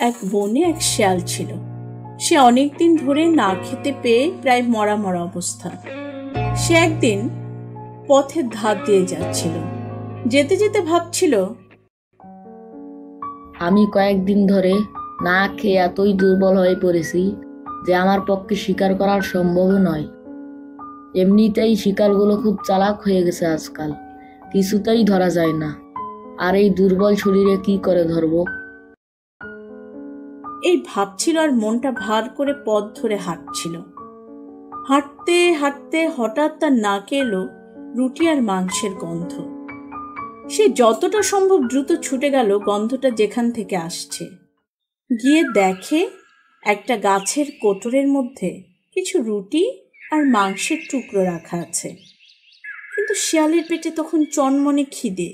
এক বনে এক শেয়াল ছিল। সে অনেকদিন ধরে না খেতে পেয়ে প্রায় মরা মরা অবস্থা। সে একদিন পথের ধার দিয়ে যাচ্ছিল। যেতে যেতে ভাবছিল, আমি কয়েকদিন ধরে না খেয়ে এতই দুর্বল হয়ে পড়েছি যে আমার পক্ষে শিকার করা সম্ভব নয়। এমনিতেই শিকারগুলো খুব চালাক হয়ে গেছে আজকাল, কিছুতেই ধরা যায় না। আর এই দুর্বল শরীরে কি করে ধরবো? এই ভাবছিল আর মনটা ভার করে পথ ধরে হাঁটছিল। হাঁটতে হাঁটতে হঠাৎ তার নাকে এলো রুটি আর মাংসের গন্ধ। সে যতটা সম্ভব দ্রুত ছুটে গেল গন্ধটা যেখান থেকে আসছে। গিয়ে দেখে একটা গাছের কোটরের মধ্যে কিছু রুটি আর মাংসের টুকরো রাখা আছে। কিন্তু শিয়ালের পেটে তখন চনমনে খিদে।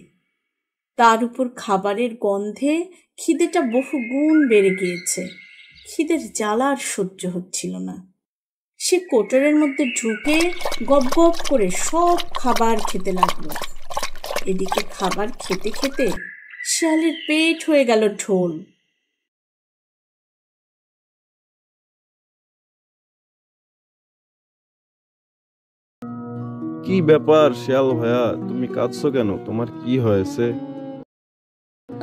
তার উপর খাবারের গন্ধে খিদেটা বহু গুণ বেড়ে গিয়েছে। খিদের জ্বালা আর সহ্য হচ্ছিল না। সে কোটরের মধ্যে ঢুকে গপ গপ করে সব খাবার খেতে লাগলো। এদিকে খাবার খেতে খেতে শিয়ালের পেট হয়ে গেল ঢোল। কি ব্যাপার শিয়াল ভাইয়া, তুমি কাঁদছো কেন? তোমার কি হয়েছে?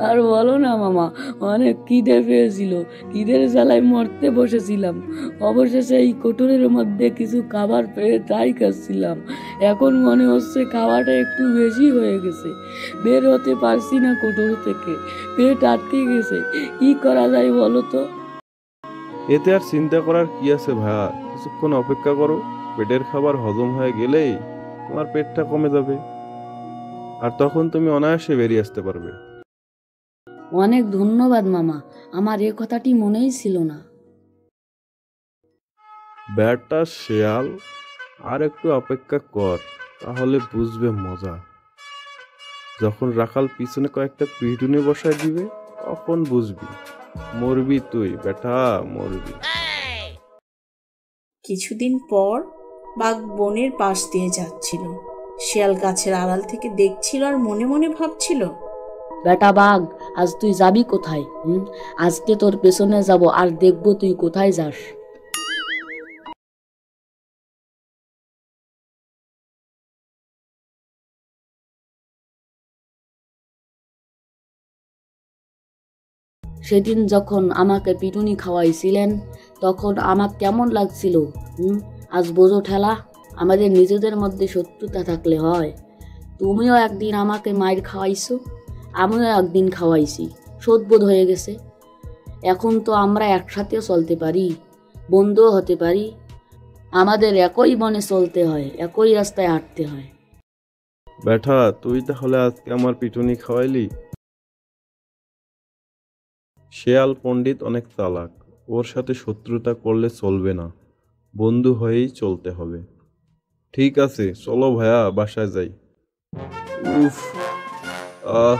আর বলো না মামা, অনেক খিদে পেয়েছিল। খিদের জ্বালায় মরতে বসেছিলাম। অবশেষে এই কোটরের মধ্যে কিছু খাবার পেয়ে তাই খাচ্ছিলাম। এখন মনে হচ্ছে খাওয়াটা একটু বেশি হয়ে গেছে। বের হতে পারছি না কোটর থেকে, পেট আটকে গেছে। কি করা যায় বলো তো? এতে আর চিন্তা করার কি আছে ভাইয়া, কিছুক্ষণ অপেক্ষা করো। পেটের খাবার হজম হয়ে গেলেই তোমার পেটটা কমে যাবে, আর তখন তুমি অনায়াসে বেরিয়ে আসতে পারবে। অনেক ধন্যবাদ মামা, আমার এ কথাটি মনেই ছিল না। ব্যাটা শিয়াল, আর একটু অপেক্ষা কর, তাহলে বুঝবে মজা। যখন রাখাল পিছনে কয়েকটা পিটুনি বসায় দিবে, তখন বুঝবি। মরবি তুই বেটা, মরবি। কিছুদিন পর বাঘ বনের পাশ দিয়ে যাচ্ছিল। শিয়াল গাছের আড়াল থেকে দেখছিল আর মনে মনে ভাবছিল, বেটা বাঘ, আজ তুই যাবি কোথায়? আজকে তোর পেছনে যাব আর দেখবো তুই কোথায় যাস। সেদিন যখন আমাকে পিটুনি খাওয়াইছিলেন তখন আমার কেমন লাগছিল। আজ বোঝো ঠেলা, আমাদের নিজেদের মধ্যে শত্রুতা থাকলে হয়। তুমিও একদিন আমাকে মায়ের খাওয়াইছো, আমিও একদিন খাওয়াইছি, শোধবোধ হয়ে গেছে। এখন তো আমরা একসাথে চলতে পারি, বন্ধুও হতে পারি। আমাদের একই বনে চলতে হয়, একই রাস্তায় হাঁটতে হয়। বেটা তুই তাহলে আজকে আমার পিটুনি খাওয়াইলি? শেয়াল পণ্ডিত অনেক চালাক, ওর সাথে শত্রুতা করলে চলবে না, বন্ধু হয়েই চলতে হবে। ঠিক আছে চলো ভাইয়া, বাসায় যাই। উফ, আহ